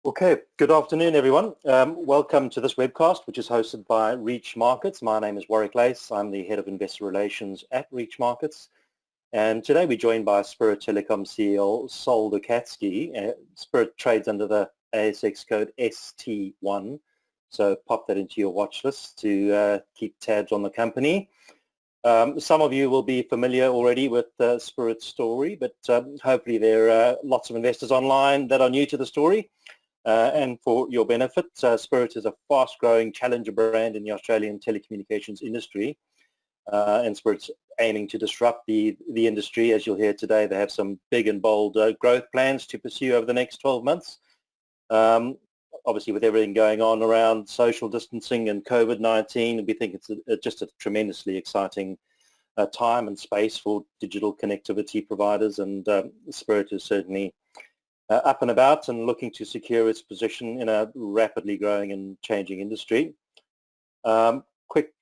Okay, good afternoon everyone. Welcome to this webcast which is hosted by Reach Markets. My name is Warwick Lace. I'm the Head of Investor Relations at Reach Markets. And today we're joined by Spirit Telecom CEO Sol Dukatsky. Spirit trades under the ASX code ST1. So pop that into your watch list to keep tabs on the company. Some of you will be familiar already with Spirit's story, but hopefully there are lots of investors online that are new to the story. And for your benefit, Spirit is a fast-growing challenger brand in the Australian telecommunications industry, and Spirit's aiming to disrupt the industry. As you'll hear today, they have some big and bold growth plans to pursue over the next 12 months. Obviously, with everything going on around social distancing and COVID-19, we think it's just a tremendously exciting time and space for digital connectivity providers, and Spirit is certainly up and about and looking to secure its position in a rapidly growing and changing industry. Quick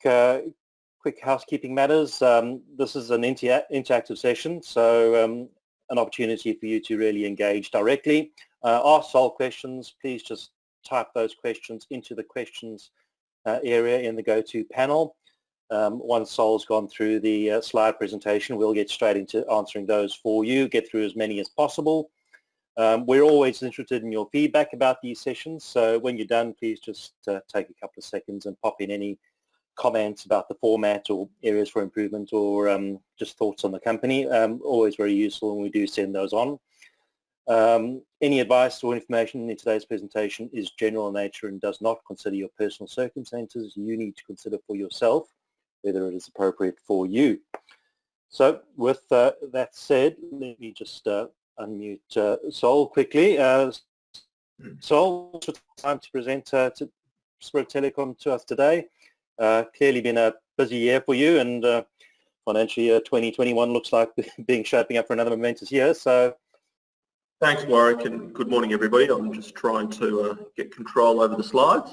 housekeeping matters. This is an interactive session, so an opportunity for you to really engage directly. Ask Sol questions. Please just type those questions into the questions area in the go-to panel. Once Sol's gone through the slide presentation, we'll get straight into answering those for you, get through as many as possible. We're always interested in your feedback about these sessions, so when you're done, please just take a couple of seconds and pop in any comments about the format or areas for improvement, or just thoughts on the company. Always very useful, and we do send those on. Any advice or information in today's presentation is general in nature and does not consider your personal circumstances. You need to consider for yourself whether it is appropriate for you. So with that said, let me just unmute Sol quickly. Sol, it's time to present to Spirit Telecom to us today. Clearly been a busy year for you, and financial year 2021 looks like being shaping up for another momentous year. So, thanks, Warwick, and good morning, everybody. I'm just trying to get control over the slides.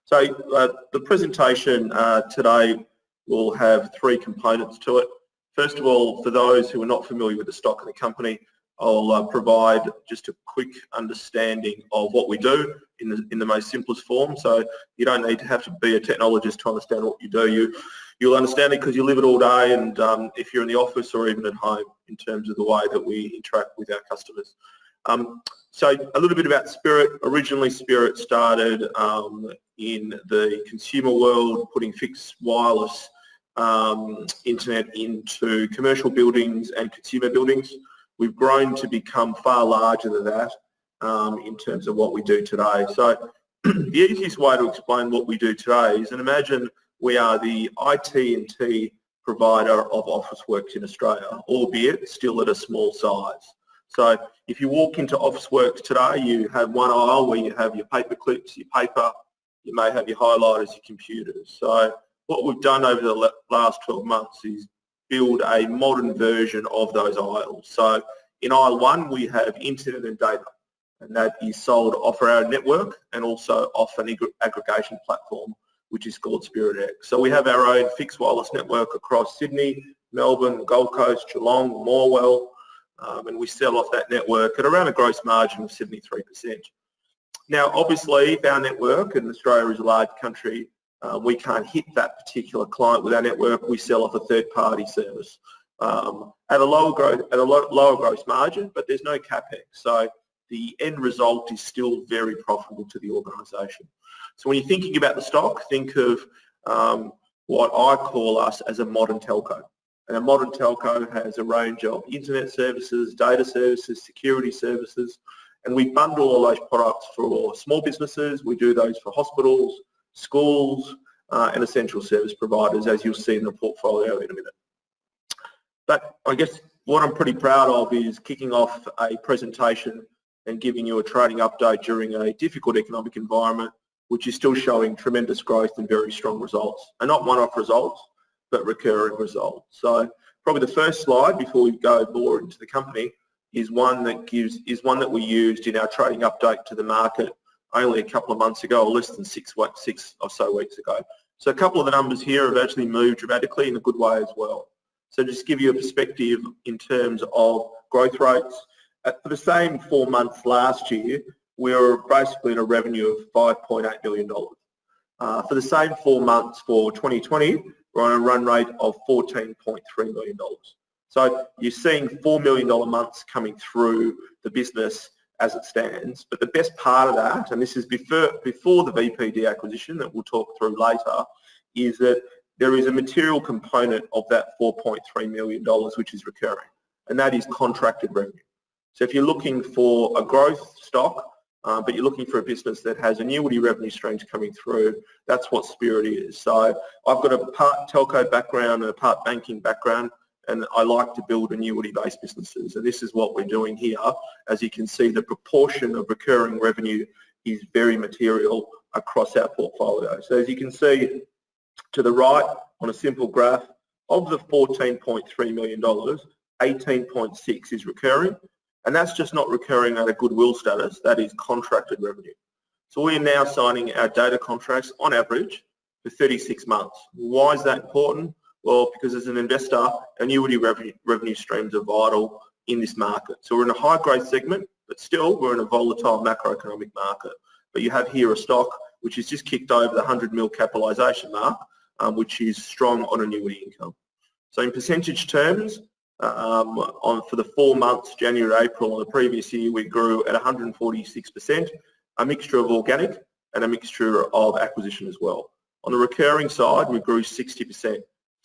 So the presentation today will have three components to it. First of all, for those who are not familiar with the stock of the company, I'll provide just a quick understanding of what we do in the most simplest form. So you don't need to have to be a technologist to understand what you do. You'll understand it because you live it all day, and if you're in the office or even at home, in terms of the way that we interact with our customers. So a little bit about Spirit. Originally, Spirit started in the consumer world, putting fixed wireless internet into commercial buildings and consumer buildings. We've grown to become far larger than that in terms of what we do today. So the easiest way to explain what we do today is, and imagine we are the IT&T provider of Officeworks in Australia, albeit still at a small size. So if you walk into Officeworks today, you have one aisle where you have your paper clips, your paper, you may have your highlighters, your computers. So what we've done over the last 12 months is build a modern version of those aisles. So in aisle one, we have internet and data, and that is sold off our network and also off an aggregation platform, which is called Spirit X. So we have our own fixed wireless network across Sydney, Melbourne, Gold Coast, Geelong, Morwell, and we sell off that network at around a gross margin of 73%. Now, obviously, our network, and Australia is a large country, we can't hit that particular client with our network. We sell off a third-party service at a lower gross margin, but there's no capex. So the end result is still very profitable to the organisation. So when you're thinking about the stock, think of what I call us as a modern telco. And a modern telco has a range of internet services, data services, security services, and we bundle all those products for small businesses. We do those for hospitals, schools, and essential service providers, as you'll see in the portfolio in a minute. But I guess what I'm pretty proud of is kicking off a presentation and giving you a trading update during a difficult economic environment, which is still showing tremendous growth and very strong results, and not one-off results, but recurring results. So probably the first slide before we go more into the company is one that we used in our trading update to the market only a couple of months ago, or less than six or so weeks ago. So a couple of the numbers here have actually moved dramatically in a good way as well. So just to give you a perspective in terms of growth rates, for the same 4 months last year, we're basically in a revenue of $5.8 million. For the same 4 months for 2020, we're on a run rate of $14.3 million. So you're seeing $4 million months coming through the business as it stands. But the best part of that, and this is before the VPD acquisition that we'll talk through later, is that there is a material component of that $4.3 million which is recurring, and that is contracted revenue. So if you're looking for a growth stock, but you're looking for a business that has annuity revenue streams coming through, that's what Spirit is. So I've got a part telco background and a part banking background, and I like to build annuity-based businesses, and this is what we're doing here. As you can see, the proportion of recurring revenue is very material across our portfolio. So as you can see to the right on a simple graph, of the $14.3 million, 18.6 is recurring, and that's just not recurring at a goodwill status, that is contracted revenue. So we are now signing our data contracts on average for 36 months. Why is that important? Well, because as an investor, annuity revenue streams are vital in this market. So we're in a high growth segment, but still we're in a volatile macroeconomic market. But you have here a stock which has just kicked over the 100 mil capitalisation mark, which is strong on annuity income. So in percentage terms, for the 4 months, January, April, on the previous year, we grew at 146%, a mixture of organic and a mixture of acquisition as well. On the recurring side, we grew 60%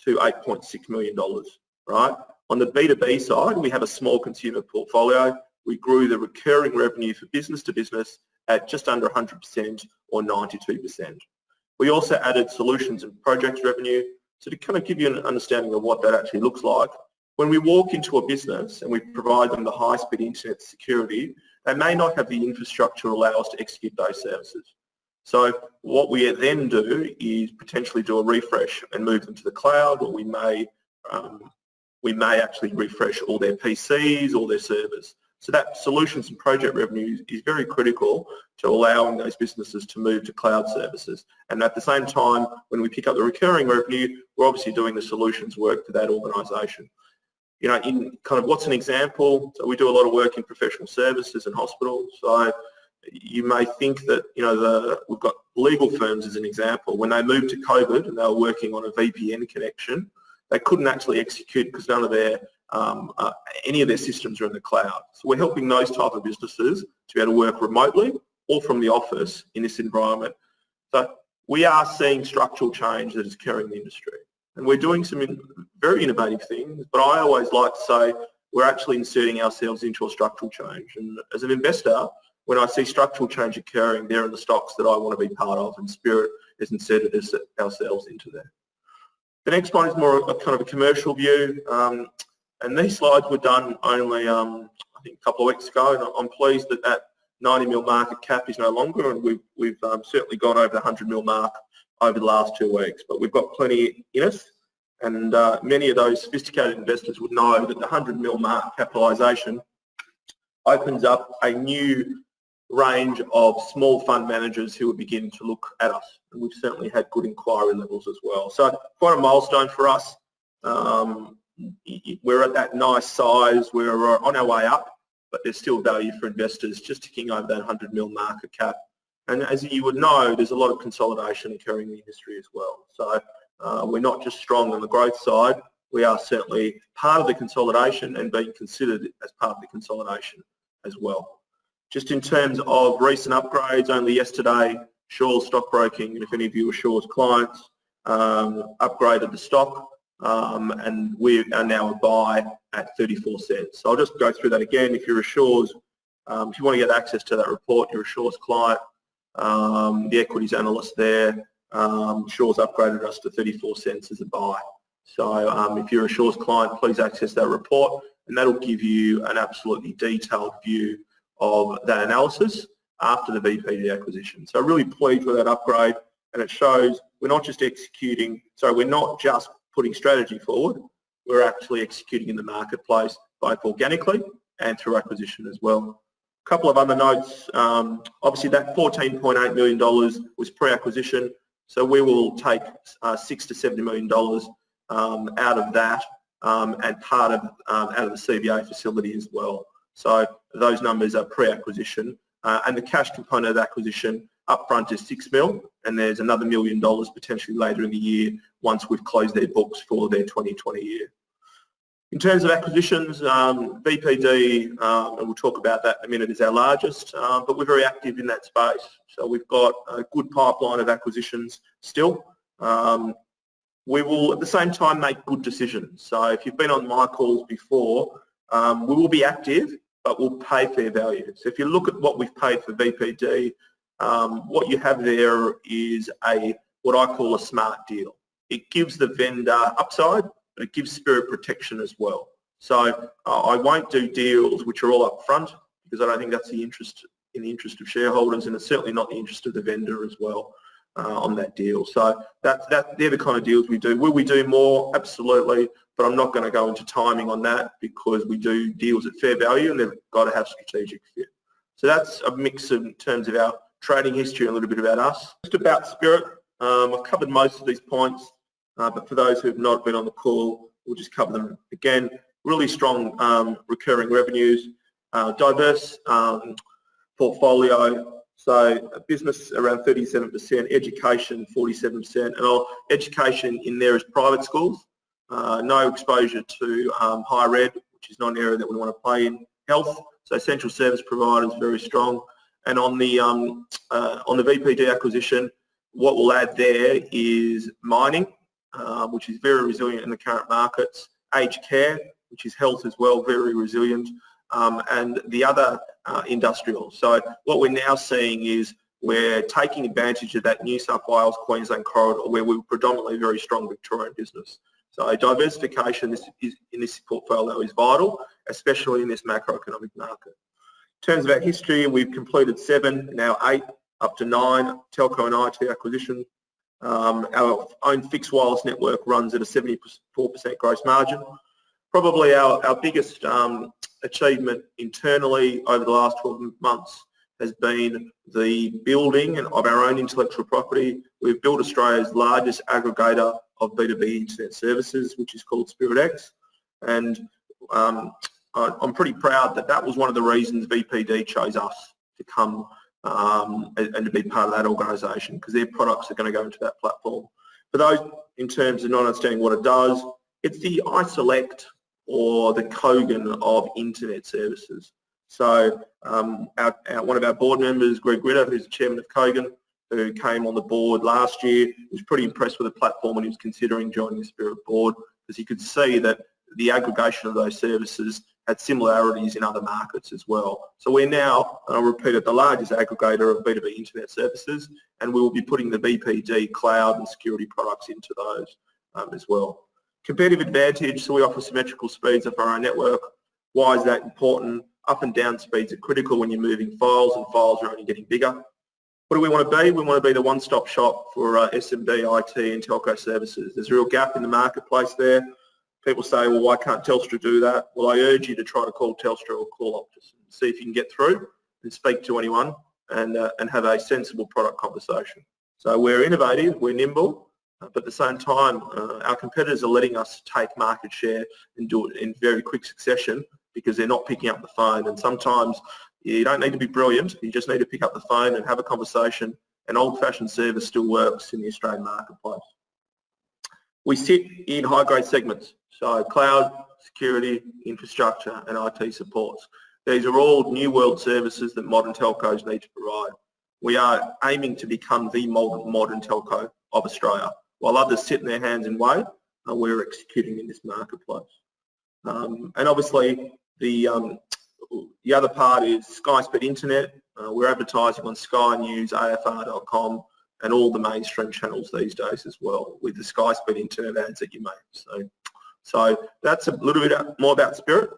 to $8.6 million, right? On the B2B side, we have a small consumer portfolio. We grew the recurring revenue for business to business at just under 100% or 92%. We also added solutions and projects revenue. So to kind of give you an understanding of what that actually looks like, when we walk into a business and we provide them the high-speed internet security, they may not have the infrastructure to allow us to execute those services. So what we then do is potentially do a refresh and move them to the cloud, or we may actually refresh all their PCs, all their servers. So that solutions and project revenue is very critical to allowing those businesses to move to cloud services. And at the same time, when we pick up the recurring revenue, we're obviously doing the solutions work for that organisation. You know, in kind of what's an example, so we do a lot of work in professional services and hospitals. So you may think that, you know, we've got legal firms as an example. When they moved to COVID and they were working on a VPN connection, they couldn't actually execute because none of their any of their systems are in the cloud. So we're helping those type of businesses to be able to work remotely or from the office in this environment. So we are seeing structural change that is occurring in the industry. And we're doing some very innovative things, but I always like to say we're actually inserting ourselves into a structural change. And as an investor, when I see structural change occurring, they're in the stocks that I want to be part of, and Spirit has inserted ourselves into there. The next one is more a kind of a commercial view, and these slides were done only, I think, a couple of weeks ago, and I'm pleased that that 90 mil market cap is no longer, and we've certainly gone over the 100 mil mark over the last 2 weeks, but we've got plenty in us, and many of those sophisticated investors would know that the 100 mil market capitalisation opens up a new range of small fund managers who will begin to look at us, and we've certainly had good inquiry levels as well. So quite a milestone for us. We're at that nice size, we're on our way up, but there's still value for investors just ticking over that 100 mil market cap. And as you would know, there's a lot of consolidation occurring in the industry as well. So we're not just strong on the growth side, we are certainly part of the consolidation and being considered as part of the consolidation as well. Just in terms of recent upgrades, only yesterday, Shaw's Stockbroking, and if any of you are Shaw's clients, upgraded the stock, and we are now a buy at 34 cents. So I'll just go through that again. If you're a Shaw's, if you want to get access to that report, you're a Shaw's client, the equities analyst there, Shaw's upgraded us to 34 cents as a buy. So if you're a Shaw's client, please access that report, and that'll give you an absolutely detailed view of that analysis after the VPD acquisition. So really pleased with that upgrade, and it shows we're not just executing, so we're not just putting strategy forward, we're actually executing in the marketplace both organically and through acquisition as well. A couple of other notes, obviously that $14.8 million was pre-acquisition, so we will take $6 to $70 million out of that and part of out of the CBA facility as well. So those numbers are pre-acquisition, and the cash component of the acquisition upfront is $6 million, and there's another $1 million potentially later in the year once we've closed their books for their 2020 year. In terms of acquisitions, VPD, and we'll talk about that in a minute, is our largest, but we're very active in that space. So we've got a good pipeline of acquisitions still. We will at the same time make good decisions. So if you've been on my calls before, we will be active, but we'll pay fair value. So if you look at what we've paid for VPD, what you have there is what I call a smart deal. It gives the vendor upside, but it gives Spirit protection as well. So I won't do deals which are all up front, because I don't think that's in the interest of shareholders, and it's certainly not the interest of the vendor as well on that deal. So they're the kind of deals we do. Will we do more? Absolutely, but I'm not going to go into timing on that, because we do deals at fair value and they've got to have strategic fit. So that's a mix in terms of our trading history and a little bit about us. Just about Spirit, I've covered most of these points, but for those who have not been on the call, we'll just cover them again. Really strong recurring revenues, diverse portfolio. So a business around 37%, education 47%, and education in there is private schools. No exposure to higher ed, which is not an area that we want to play in. Health, so essential service providers, very strong. And on the VPD acquisition, what we'll add there is mining, which is very resilient in the current markets. Aged care, which is health as well, very resilient. And the other industrial. So what we're now seeing is we're taking advantage of that New South Wales, Queensland corridor, where we're predominantly a very strong Victorian business. So diversification in this portfolio is vital, especially in this macroeconomic market. In terms of our history, we've completed 7, now 8, up to 9 telco and IT acquisitions. Our own fixed wireless network runs at a 74% gross margin. Probably our biggest achievement internally over the last 12 months has been the building of our own intellectual property. We've built Australia's largest aggregator of B2B internet services, which is called SpiritX, and I'm pretty proud that was one of the reasons VPD chose us to come and to be part of that organisation, because their products are going to go into that platform. For those in terms of not understanding what it does, it's the iSelect or the Kogan of internet services. So one of our board members, Greg Ritter, who's the chairman of Kogan, who came on the board last year, was pretty impressed with the platform when he was considering joining the Spirit board, because he could see that the aggregation of those services had similarities in other markets as well. So we're now, and I'll repeat it, the largest aggregator of B2B internet services, and we will be putting the VPD cloud and security products into those as well. Competitive advantage, so we offer symmetrical speeds of our own network. Why is that important? Up and down speeds are critical when you're moving files, and files are only getting bigger. What do we want to be? We want to be the one-stop shop for SMB, IT and telco services. There's a real gap in the marketplace there. People say, well, why can't Telstra do that? Well, I urge you to try to call Telstra or call Optus and see if you can get through and speak to anyone and have a sensible product conversation. So we're innovative, we're nimble, but at the same time, our competitors are letting us take market share and do it in very quick succession because they're not picking up the phone. And sometimes you don't need to be brilliant, you just need to pick up the phone and have a conversation, and old-fashioned service still works in the Australian marketplace. We sit in high-grade segments, so cloud, security, infrastructure and IT supports. These are all new world services that modern telcos need to provide. We are aiming to become the modern telco of Australia. While others sit in their hands and wait, we're executing in this marketplace. And obviously the other part is Sky Speed Internet. We're advertising on Sky News, AFR.com and all the mainstream channels these days as well, with the Sky Speed Internet ads that you make. So that's a little bit more about Spirit.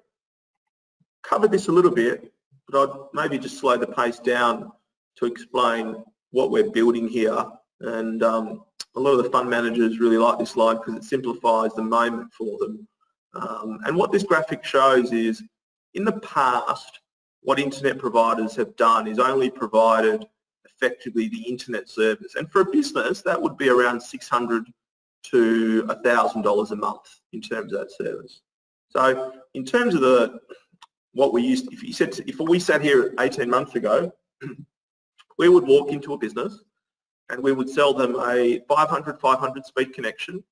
Covered this a little bit, but I'd maybe just slow the pace down to explain what we're building here. And a lot of the fund managers really like this slide because it simplifies the moment for them. And what this graphic shows is, in the past, what internet providers have done is only provided effectively the internet service. And for a business, that would be around $600 to $1,000 a month in terms of that service. So in terms of what we used, if we sat here 18 months ago We would walk into a business and we would sell them a 500 speed connection,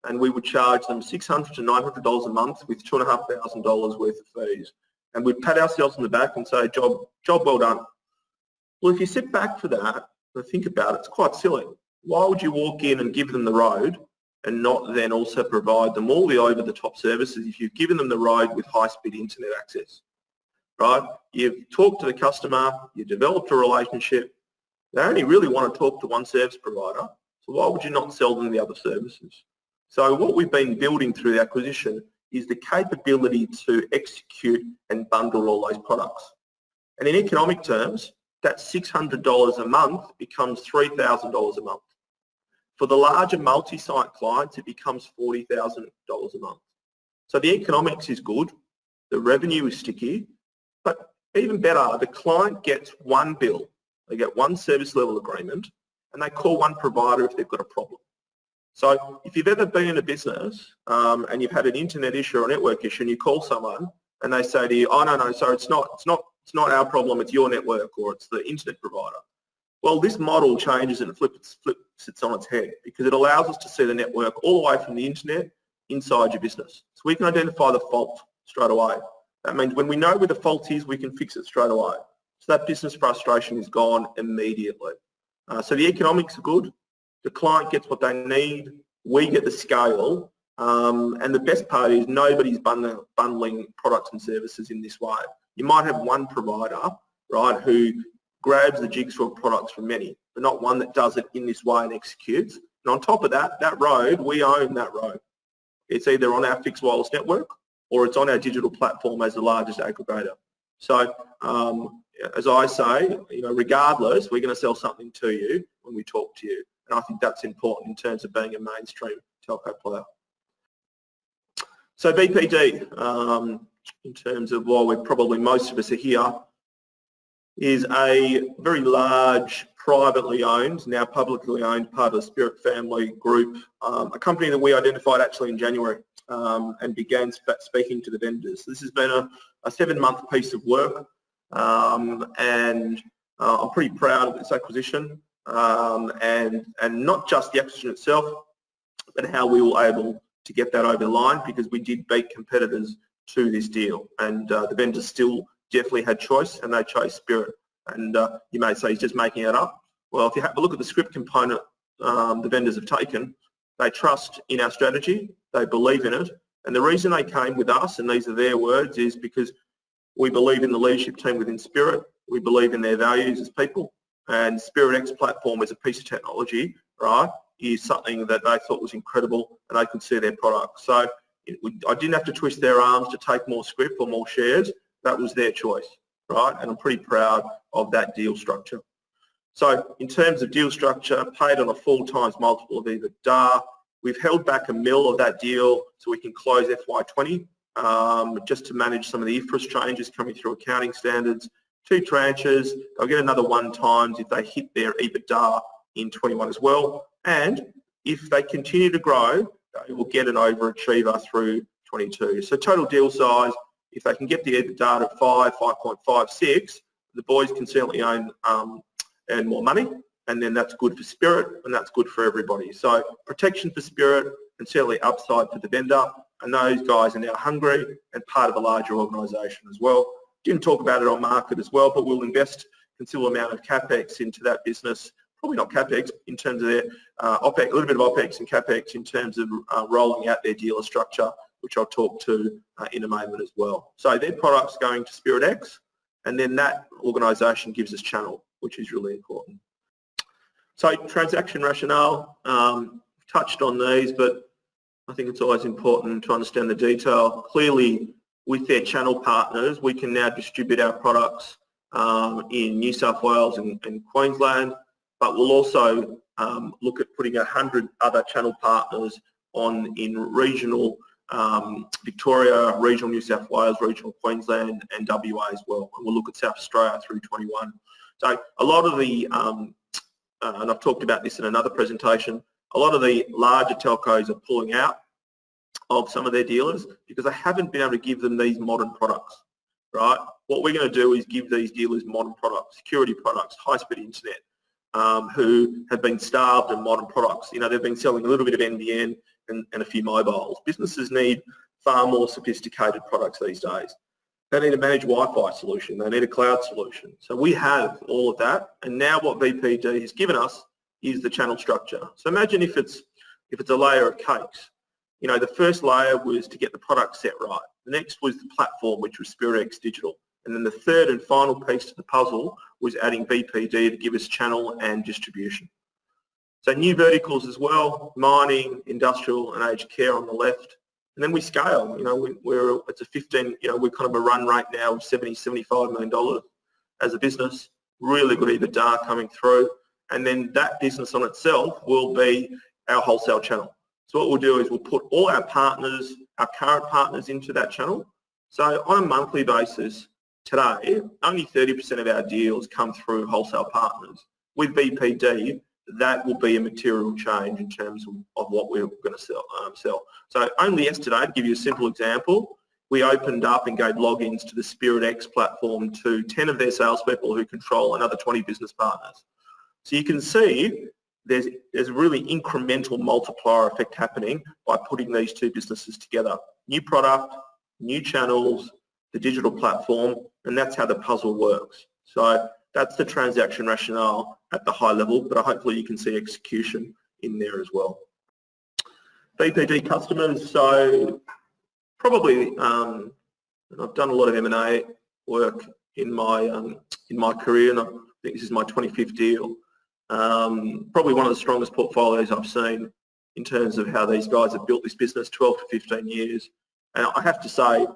and we would charge them $600 to $900 a month with $2,500 worth of fees. And we'd pat ourselves on the back and say, job well done. Well, if you sit back for that and think about it, it's quite silly. Why would you walk in and give them the road and not then also provide them all the over-the-top services if you've given them the road with high-speed internet access, right? You've talked to the customer, you've developed a relationship. They only really want to talk to one service provider, so why would you not sell them the other services? So what we've been building through the acquisition is the capability to execute and bundle all those products. And in economic terms, that $600 a month becomes $3,000 a month. For the larger multi-site clients, it becomes $40,000 a month. So the economics is good, the revenue is sticky, but even better, the client gets one bill, they get one service level agreement, and they call one provider if they've got a problem. So if you've ever been in a business and you've had an internet issue or a network issue and you call someone and they say to you, oh no, sorry, it's not our problem, it's your network or it's the internet provider. Well, this model changes and flips it on its head because it allows us to see the network all the way from the internet inside your business. So we can identify the fault straight away. That means when we know where the fault is, we can fix it straight away. So that business frustration is gone immediately. So the economics are good. The client gets what they need. We get the scale. And the best part is nobody's bundling products and services in this way. You might have one provider, right, who grabs the jigsaw products from many, but not one that does it in this way and executes. And on top of that, that road, we own that road. It's either on our fixed wireless network or it's on our digital platform as the largest aggregator. So as I say, regardless, we're going to sell something to you when we talk to you. And I think that's important in terms of being a mainstream telco player. So BPD, in terms of why most of us are here, is a very large privately owned, now publicly owned part of the Spirit family group, a company that we identified actually in January and began speaking to the vendors. This has been a 7-month piece of work and I'm pretty proud of this acquisition and not just the acquisition itself, but how we were able to get that over the line because we did beat competitors to this deal and the vendors still definitely had choice and they chose Spirit. And you may say he's just making it up. Well, if you have a look at the script component the vendors have taken, they trust in our strategy, they believe in it, and the reason they came with us, and these are their words, is because we believe in the leadership team within Spirit, we believe in their values as people, and Spirit X platform as a piece of technology, right, is something that they thought was incredible and they could see their product. So I didn't have to twist their arms to take more script or more shares, that was their choice, right, and I'm pretty proud of that deal structure. So in terms of deal structure, paid on a 4 times multiple of EBITDA. We've held back $1 million of that deal so we can close FY20 just to manage some of the IFRS changes coming through accounting standards. 2 tranches, they'll get another 1 times if they hit their EBITDA in 21 as well. And if they continue to grow, they will get an overachiever through 22. So total deal size, if they can get the EBITDA at 5.56, the boys can certainly earn more money, and then that's good for Spirit and that's good for everybody. So protection for Spirit and certainly upside for the vendor, and those guys are now hungry and part of a larger organisation as well. Didn't talk about it on market as well, but we'll invest a considerable amount of CapEx into that business, probably not CapEx in terms of their OPEX, a little bit of OPEX and CapEx in terms of rolling out their dealer structure, which I'll talk to in a moment as well. So their product's going to Spirit X, and then that organisation gives us channel, which is really important. So transaction rationale, touched on these, but I think it's always important to understand the detail. Clearly, with their channel partners, we can now distribute our products in New South Wales and Queensland, but we'll also look at putting 100 other channel partners on in regional Victoria, regional New South Wales, regional Queensland and WA as well. And we'll look at South Australia through 21. So a lot of the, and I've talked about this in another presentation, a lot of the larger telcos are pulling out of some of their dealers because they haven't been able to give them these modern products. right? What we're going to do is give these dealers modern products, security products, high-speed internet, who have been starved in modern products. You know, they've been selling a little bit of NBN and a few mobiles. Businesses need far more sophisticated products these days. They need a managed Wi-Fi solution. They need a cloud solution. So we have all of that. And now what VPD has given us is the channel structure. So imagine if it's a layer of cakes. You know, the first layer was to get the product set right. The next was the platform, which was SpiritX Digital. And then the third and final piece to the puzzle was adding VPD to give us channel and distribution. So new verticals as well, mining, industrial and aged care on the left. And then we scale, you know, it's a 15, you know, we're kind of a run rate now of $70, $75 million as a business, really good EBITDA coming through. And then that business on itself will be our wholesale channel. So what we'll do is we'll put all our partners, our current partners into that channel. So on a monthly basis today, only 30% of our deals come through wholesale partners. With VPD, that will be a material change in terms of what we're going to sell. So only yesterday, to give you a simple example, we opened up and gave logins to the SpiritX platform to 10 of their salespeople who control another 20 business partners. So you can see there's a really incremental multiplier effect happening by putting these two businesses together. New product, new channels, the digital platform, and that's how the puzzle works. So that's the transaction rationale at the high level, but hopefully you can see execution in there as well. VPD customers, so probably, and I've done a lot of M&A work in my career, and I think this is my 25th deal. Probably one of the strongest portfolios I've seen in terms of how these guys have built this business, 12 to 15 years. And I have to say,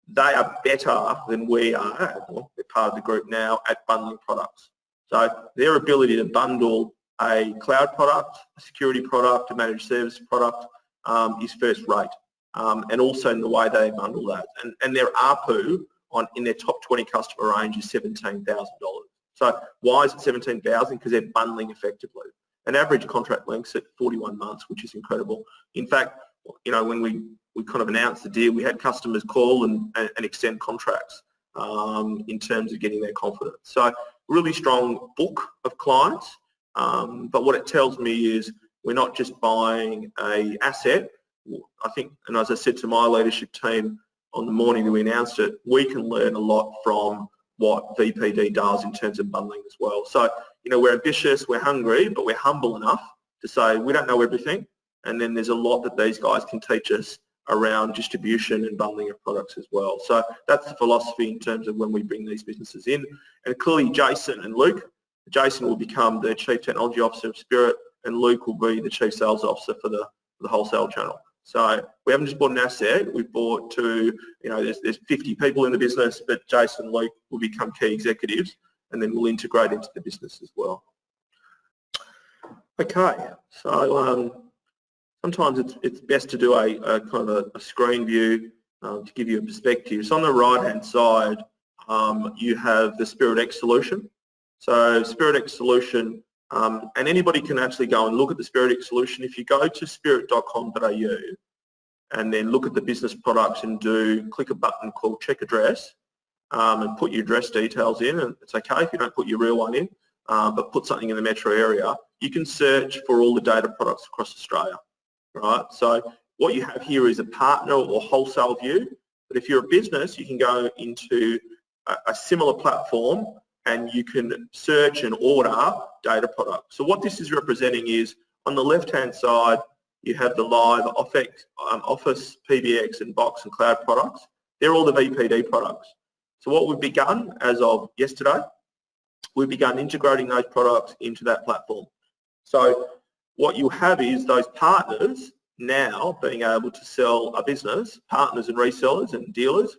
they are better than we are, well, they're part of the group now, at bundling products. So their ability to bundle a cloud product, a security product, a managed service product is first rate. And also in the way they bundle that. And their ARPU in their top 20 customer range is $17,000. So why is it 17,000? Because they're bundling effectively. An average contract length's at 41 months, which is incredible. In fact, you know, when we kind of announced the deal, we had customers call and extend contracts in terms of getting their confidence. So really strong book of clients, but what it tells me is we're not just buying an asset. I think, and as I said to my leadership team on the morning that we announced it, we can learn a lot from what VPD does in terms of bundling as well. So, you know, we're ambitious, we're hungry, but we're humble enough to say we don't know everything. And then there's a lot that these guys can teach us around distribution and bundling of products as well. So that's the philosophy in terms of when we bring these businesses in. And clearly Jason and Luke, Jason will become the Chief Technology Officer of Spirit and Luke will be the Chief Sales Officer for the wholesale channel. So we haven't just bought an asset, we've bought two, you know, there's 50 people in the business, but Jason and Luke will become key executives and then we'll integrate into the business as well. Okay, so sometimes it's best to do a kind of a screen view to give you a perspective. So on the right-hand side, you have the SpiritX solution. So SpiritX solution, and anybody can actually go and look at the SpiritX solution. If you go to spirit.com.au and then look at the business products and click a button called Check Address and put your address details in, and it's okay if you don't put your real one in, but put something in the metro area, you can search for all the data products across Australia. Right, so what you have here is a partner or wholesale view, but if you're a business, you can go into a similar platform and you can search and order data products. So what this is representing is on the left-hand side, you have the live Office, PBX and Box and Cloud products. They're all the VPD products. So what we've begun as of yesterday, we've begun integrating those products into that platform. So what you have is those partners now being able to sell a business, partners and resellers and dealers,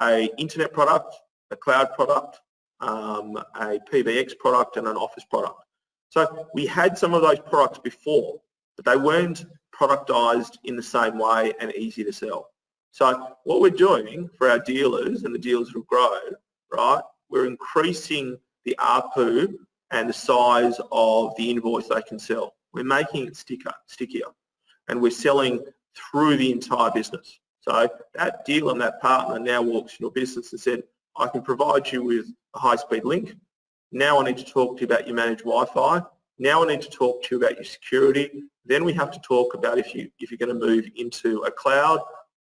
a internet product, a cloud product, a PBX product and an Office product. So we had some of those products before, but they weren't productized in the same way and easy to sell. So what we're doing for our dealers and the dealers who grow, right, we're increasing the ARPU and the size of the invoice they can sell. We're making it stickier, and we're selling through the entire business. So that dealer and that partner now walks into a business and said, I can provide you with a high-speed link. Now I need to talk to you about your managed Wi-Fi. Now I need to talk to you about your security. Then we have to talk about if you're going to move into a cloud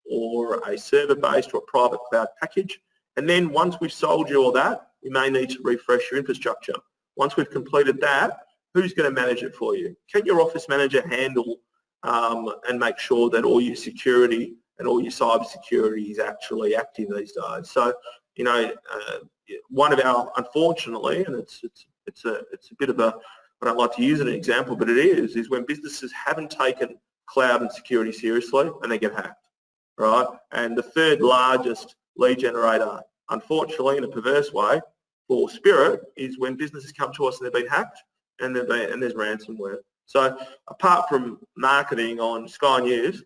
or a server-based or a private cloud package. And then once we've sold you all that, we may need to refresh your infrastructure. Once we've completed that, who's going to manage it for you? Can your office manager handle and make sure that all your security and all your cyber security is actually active these days? So, you know, one of our, unfortunately, and it's a bit of a, I don't like to use it as an example, but it is when businesses haven't taken cloud and security seriously and they get hacked, right? And the third largest lead generator, unfortunately, in a perverse way, for Spirit is when businesses come to us and they've been hacked and there's ransomware. So apart from marketing on Sky News,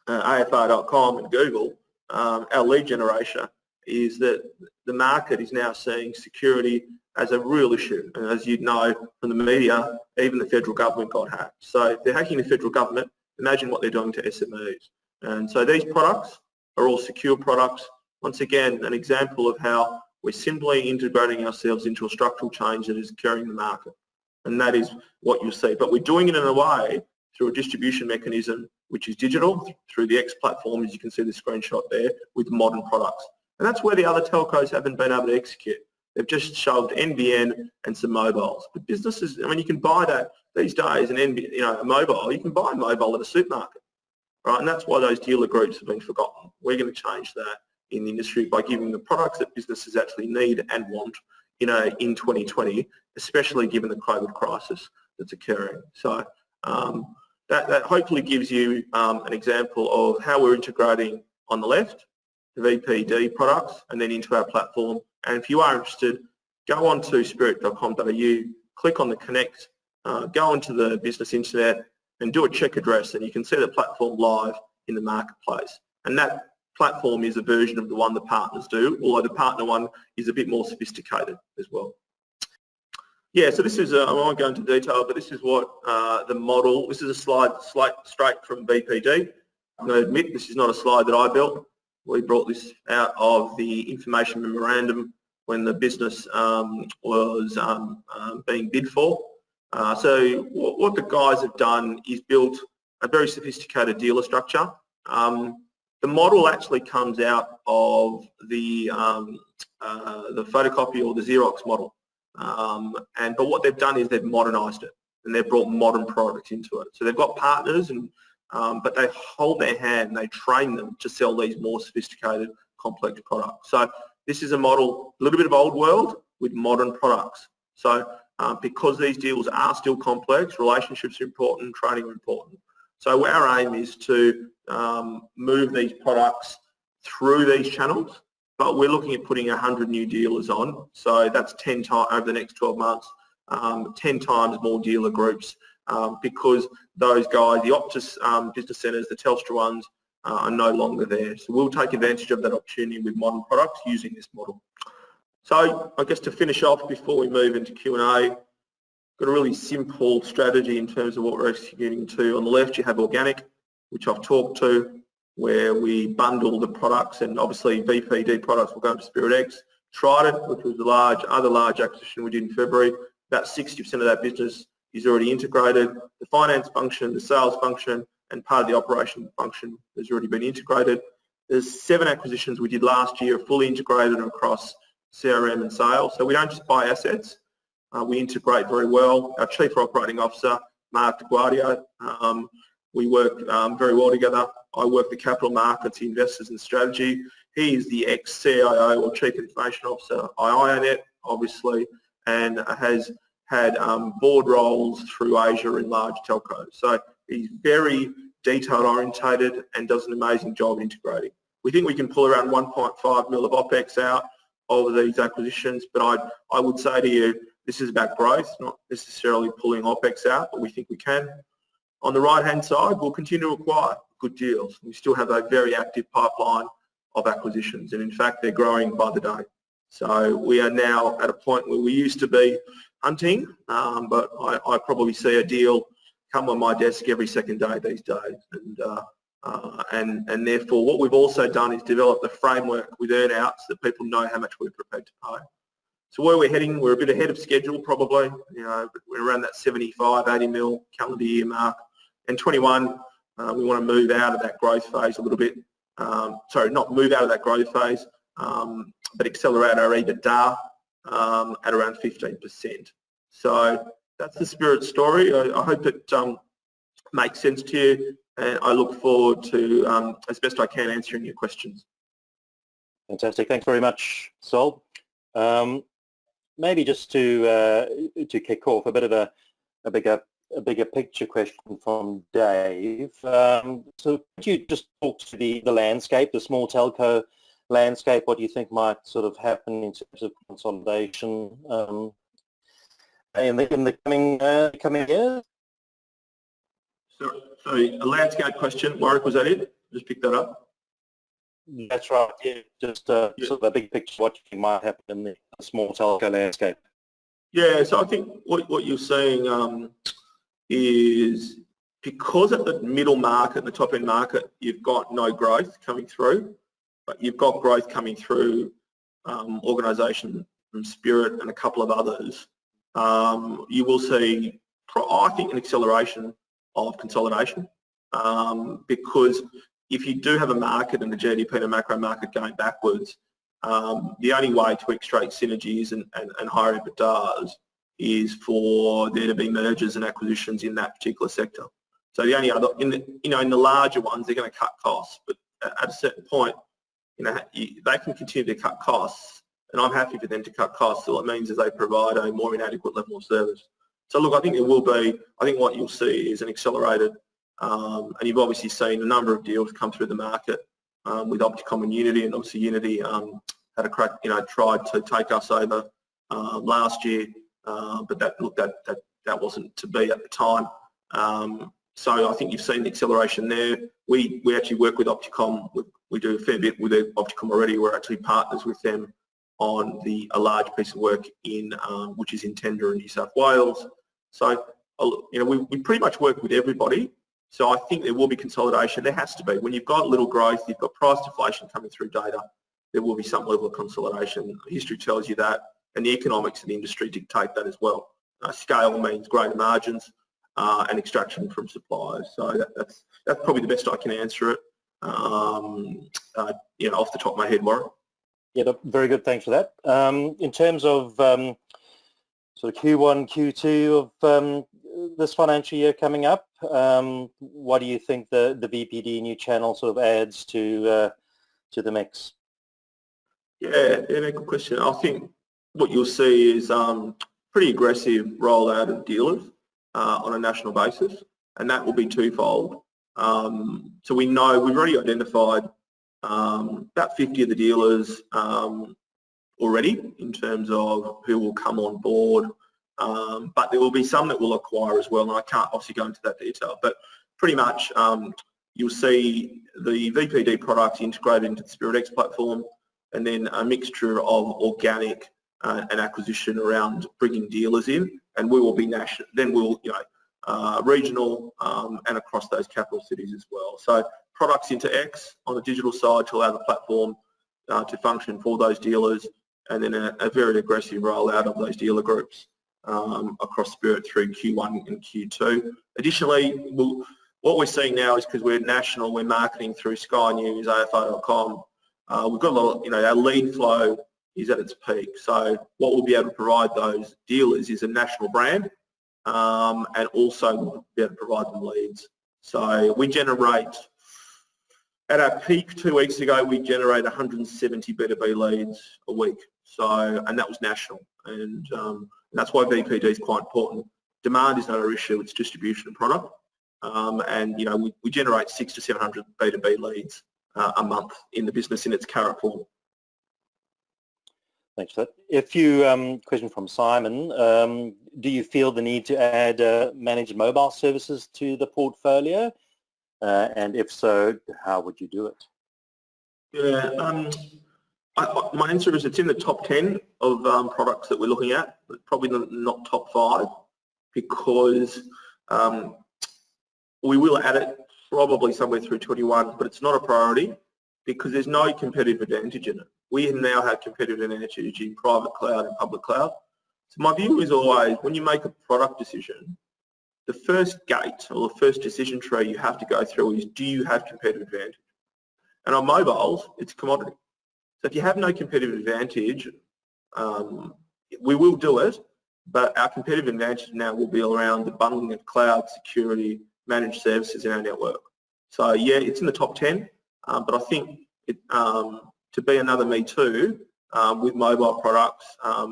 AFR.com and Google, our lead generation is that the market is now seeing security as a real issue. And as you'd know from the media, even the federal government got hacked. So if they're hacking the federal government, imagine what they're doing to SMEs. And so these products are all secure products. Once again, an example of how we're simply integrating ourselves into a structural change that is occurring in the market. And that is what you'll see. But we're doing it in a way through a distribution mechanism which is digital, through the X platform, as you can see the screenshot there, with modern products. And that's where the other telcos haven't been able to execute. They've just shoved NBN and some mobiles. But businesses, I mean, you can buy that these days, a mobile, you can buy a mobile at a supermarket, right? And that's why those dealer groups have been forgotten. We're going to change that in the industry by giving the products that businesses actually need and want, in 2020, especially given the COVID crisis that's occurring. So that hopefully gives you an example of how we're integrating on the left, the VPD products, and then into our platform. And if you are interested, go on to spirit.com.au, click on the connect, go onto the business internet and do a check address, and you can see the platform live in the marketplace. And that platform is a version of the one the partners do, although the partner one is a bit more sophisticated as well. Yeah, so this is, I won't go into detail, but this is what the model, this is a slide straight from VPD. I'm going to admit this is not a slide that I built. We brought this out of the information memorandum when the business was being bid for. So what the guys have done is built a very sophisticated dealer structure. The model actually comes out of the photocopy or the Xerox model. But what they've done is they've modernised it and they've brought modern products into it. So they've got partners, and but they hold their hand and they train them to sell these more sophisticated, complex products. So this is a model, a little bit of old world with modern products. So because these deals are still complex, relationships are important, training are important. So our aim is to move these products through these channels, but we're looking at putting 100 new dealers on. So that's 10 times over the next 12 months, 10 times more dealer groups, because those guys, the Optus business centres, the Telstra ones, are no longer there. So we'll take advantage of that opportunity with modern products using this model. So I guess to finish off before we move into Q&A, got a really simple strategy in terms of what we're executing to. On the left you have organic, which I've talked to, where we bundle the products, and obviously VPD products will go into SpiritX. Trident, which was the other large acquisition we did in February, about 60% of that business is already integrated. The finance function, the sales function, and part of the operation function has already been integrated. There's 7 acquisitions we did last year, fully integrated across CRM and sales. So we don't just buy assets, we integrate very well. Our Chief Operating Officer, Mark DeGuardia, we work very well together. I work the capital markets, investors and strategy. He is the ex-CIO or Chief Information Officer, IONET, obviously, and has had board roles through Asia in large telcos. So he's very detail orientated and does an amazing job integrating. We think we can pull around 1.5 mil of OPEX out of these acquisitions, but I would say to you, this is about growth, not necessarily pulling OPEX out, but we think we can. On the right-hand side, we'll continue to acquire good deals. We still have a very active pipeline of acquisitions, and in fact, they're growing by the day. So we are now at a point where we used to be hunting, but I probably see a deal come on my desk every second day these days, and and therefore what we've also done is develop the framework with earnouts that people know how much we're prepared to pay. So where we're heading, we're a bit ahead of schedule probably, we're around that 75, 80 mil calendar year mark. And 21, we want to move out of that growth phase a little bit. Sorry, not move out of that growth phase, but accelerate our EBITDA at around 15%. So that's the Spirit story. I hope it makes sense to you, and I look forward to, as best I can, answering your questions. Fantastic. Thanks very much, Sol. Maybe just to kick off, a bit of a bigger picture question from Dave. So could you just talk to the landscape, the small telco landscape? What do you think might sort of happen in terms of consolidation in the coming years? Sorry, a landscape question. Warwick, was that it? Just pick that up. That's right. Yeah, just sort of a big picture. What do you think might happen in the small telco landscape? Yeah, so I think what you're seeing is because at the middle market, the top end market, you've got no growth coming through, but you've got growth coming through organisation from Spirit and a couple of others. You will see, I think, an acceleration of consolidation because if you do have a market and the GDP and a macro market going backwards, the only way to extract synergies and higher EBITDAs is for there to be mergers and acquisitions in that particular sector. So the only other, in the larger ones, they're going to cut costs, but at a certain point, they can continue to cut costs, and I'm happy for them to cut costs. All it means is they provide a more inadequate level of service. So look, I think there will be, I think what you'll see is an accelerated, and you've obviously seen a number of deals come through the market with Opticom and Unity, and obviously Unity had a crack, tried to take us over last year, but that wasn't to be at the time. So I think you've seen the acceleration there. We actually work with Opticom. We do a fair bit with Opticom already. We're actually partners with them on a large piece of work in which is in tender in New South Wales. So we pretty much work with everybody. So I think there will be consolidation. There has to be. When you've got little growth, you've got price deflation coming through data, there will be some level of consolidation. History tells you that, and the economics of the industry dictate that as well. Scale means greater margins and extraction from suppliers. So that's probably the best I can answer it. Off the top of my head, Warren. Yeah, very good. Thanks for that. In terms of sort of Q1, Q2 of this financial year coming up, what do you think the VPD new channel sort of adds to the mix? Yeah, good question. I think what you'll see is pretty aggressive rollout of dealers on a national basis, and that will be twofold. So we know we've already identified about 50 of the dealers already in terms of who will come on board, but there will be some that will acquire as well, and I can't obviously go into that detail, but pretty much you'll see the VPD products integrated into the SpiritX platform, and then a mixture of organic and acquisition around bringing dealers in, and we will be national, then we'll regional and across those capital cities as well. So products into X on the digital side to allow the platform to function for those dealers, and then a very aggressive rollout of those dealer groups across Spirit through Q1 and Q2. Additionally, what we're seeing now is because we're national, we're marketing through Sky News, AFO.com. We've got a lot of, our lead flow is at its peak. So what we'll be able to provide those dealers is a national brand, and also we'll be able to provide them leads. So we generate, at our peak 2 weeks ago, we generate 170 B2B leads a week. So, and that was national, and that's why VPD is quite important. Demand is not an issue, it's distribution of product, and we generate 600 to 700 B2B leads a month in the business in its current form. Thanks for that. A few questions from Simon. Do you feel the need to add managed mobile services to the portfolio? And if so, how would you do it? Yeah, my answer is it's in the top 10 of products that we're looking at, but probably not top 5, because we will add it probably somewhere through 21, but it's not a priority because there's no competitive advantage in it. We now have competitive advantage in private cloud and public cloud. So my view is always, when you make a product decision, the first gate or the first decision tree you have to go through is, do you have competitive advantage? And on mobiles, it's commodity. So if you have no competitive advantage, we will do it, but our competitive advantage now will be around the bundling of cloud, security, managed services in our network. So yeah, it's in the top 10, but I think to be another me too with mobile products,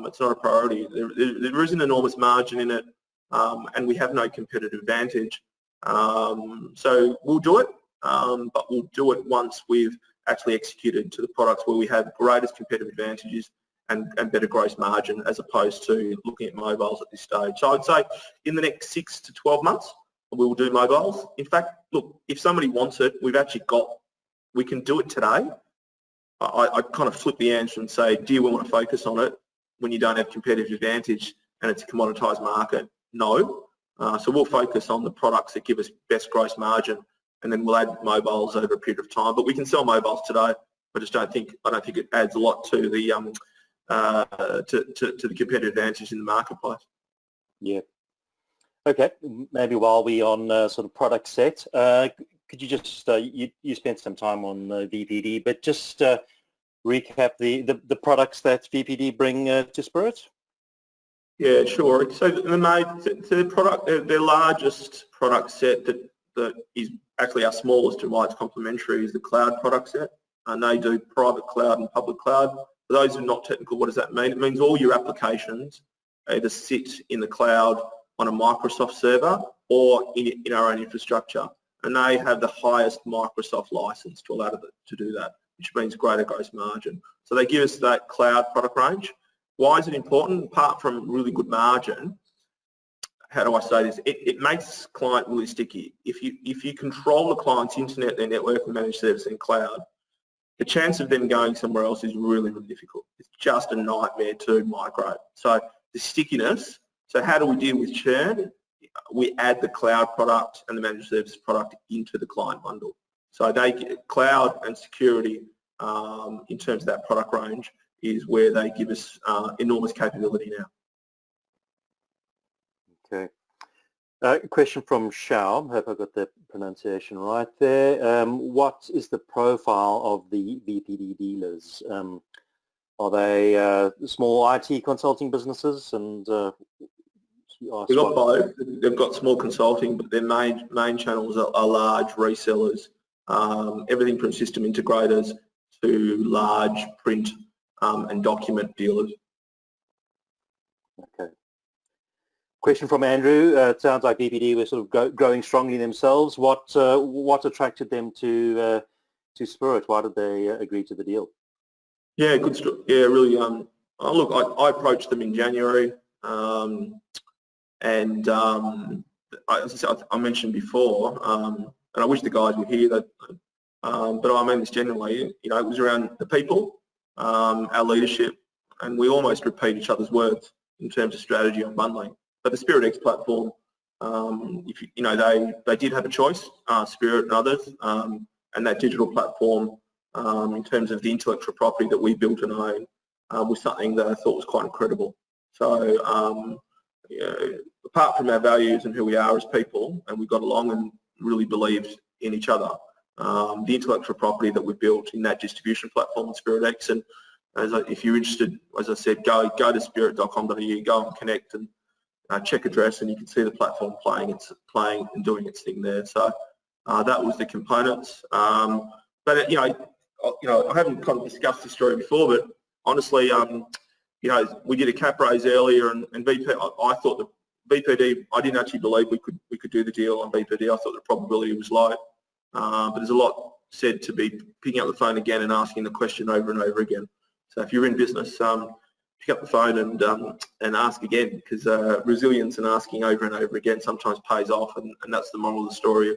it's not a priority. There is an enormous margin in it, and we have no competitive advantage. So we'll do it, but we'll do it once we've actually executed to the products where we have greatest competitive advantages and better gross margin, as opposed to looking at mobiles at this stage. So I'd say in the next 6 to 12 months, we will do mobiles. In fact, look, if somebody wants it, we can do it today. I kind of flip the answer and say, do you want to focus on it when you don't have competitive advantage and it's a commoditized market? No. So we'll focus on the products that give us best gross margin, and then we'll add mobiles over a period of time. But we can sell mobiles today. I don't think it adds a lot to the to the competitive advantage in the marketplace. Yeah. Okay. Maybe while we're on sort of product set, could you just you spent some time on VPD, but just recap the products that VPD bring to Spirit? Yeah, sure. So their largest product set that is actually our smallest and why it's complementary is the cloud product set, and they do private cloud and public cloud. For those who are not technical, what does that mean? It means all your applications either sit in the cloud on a Microsoft server or in our own infrastructure, and they have the highest Microsoft license to allow it to do that, which means greater gross margin. So they give us that cloud product range. Why is it important? Apart from really good margin, how do I say this? It makes client really sticky. If you control the client's internet, their network and managed service in cloud, the chance of them going somewhere else is really, really difficult. It's just a nightmare to migrate. So the stickiness, so how do we deal with churn? We add the cloud product and the managed service product into the client bundle. So they get cloud and security in terms of that product range is where they give us enormous capability now. Okay. Question from Xiao. Hope I got the pronunciation right there. What is the profile of the VPD dealers? Are they small IT consulting businesses? And we've got both. They've got small consulting, but their main channels are large resellers. Everything from system integrators to large print and document dealers. Okay. Question from Andrew. It sounds like VPD were sort of growing strongly themselves. What attracted them to Spirit? Why did they agree to the deal? Yeah, good story. Yeah, really. Look, I approached them in January, and as I said, I mentioned before, and I wish the guys were here. That, but I mean this generally. You know, it was around the people, our leadership, and we almost repeat each other's words in terms of strategy on bundling. But the Spirit X platform, they did have a choice, Spirit and others, and that digital platform, in terms of the intellectual property that we built and own, was something that I thought was quite incredible. So, apart from our values and who we are as people, and we got along and really believed in each other, the intellectual property that we built in that distribution platform, Spirit X, and if you're interested, as I said, go to spirit.com.au, go and connect and check address, and you can see the platform playing and doing its thing there. So that was the components. But I haven't kind of discussed this story before, but honestly, we did a cap raise earlier, and I thought that VPD, I didn't actually believe we could do the deal on VPD. I thought the probability was low, but there's a lot said to be picking up the phone again and asking the question over and over again. So if you're in business, pick up the phone and ask again, because resilience and asking over and over again sometimes pays off, and that's the moral of the story of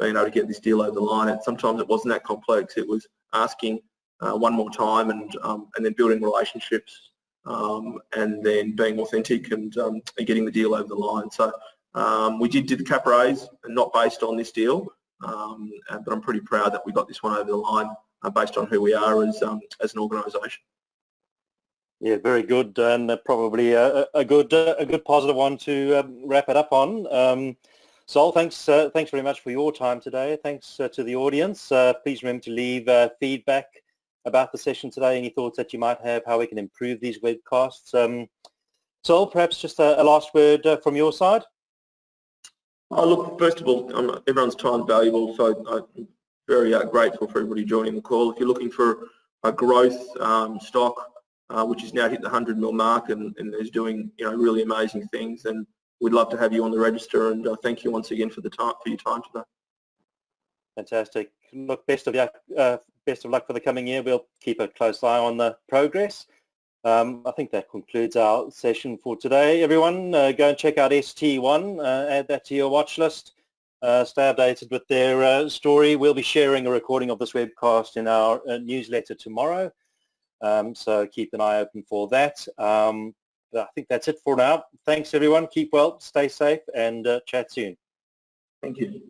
being able to get this deal over the line. And sometimes it wasn't that complex. It was asking one more time and then building relationships and then being authentic and getting the deal over the line. So we did the cap raise, and not based on this deal, but I'm pretty proud that we got this one over the line based on who we are as an organisation. Yeah, very good, and probably a good positive one to wrap it up on. Sol, thanks very much for your time today. Thanks to the audience. Please remember to leave feedback about the session today. Any thoughts that you might have, how we can improve these webcasts. Sol, perhaps just a last word from your side. Oh, look, first of all, everyone's time is valuable, so I'm very grateful for everybody joining the call. If you're looking for a growth stock, which has now hit the 100 mil mark and is doing really amazing things, then we'd love to have you on the register, and thank you once again for your time today. Fantastic. Look, best of luck for the coming year. We'll keep a close eye on the progress. I think that concludes our session for today. Everyone, go and check out ST1, add that to your watch list. Stay updated with their story. We'll be sharing a recording of this webcast in our newsletter tomorrow, so keep an eye open for that. I think that's it for now. Thanks everyone. Keep well, stay safe, and chat soon. Thank you.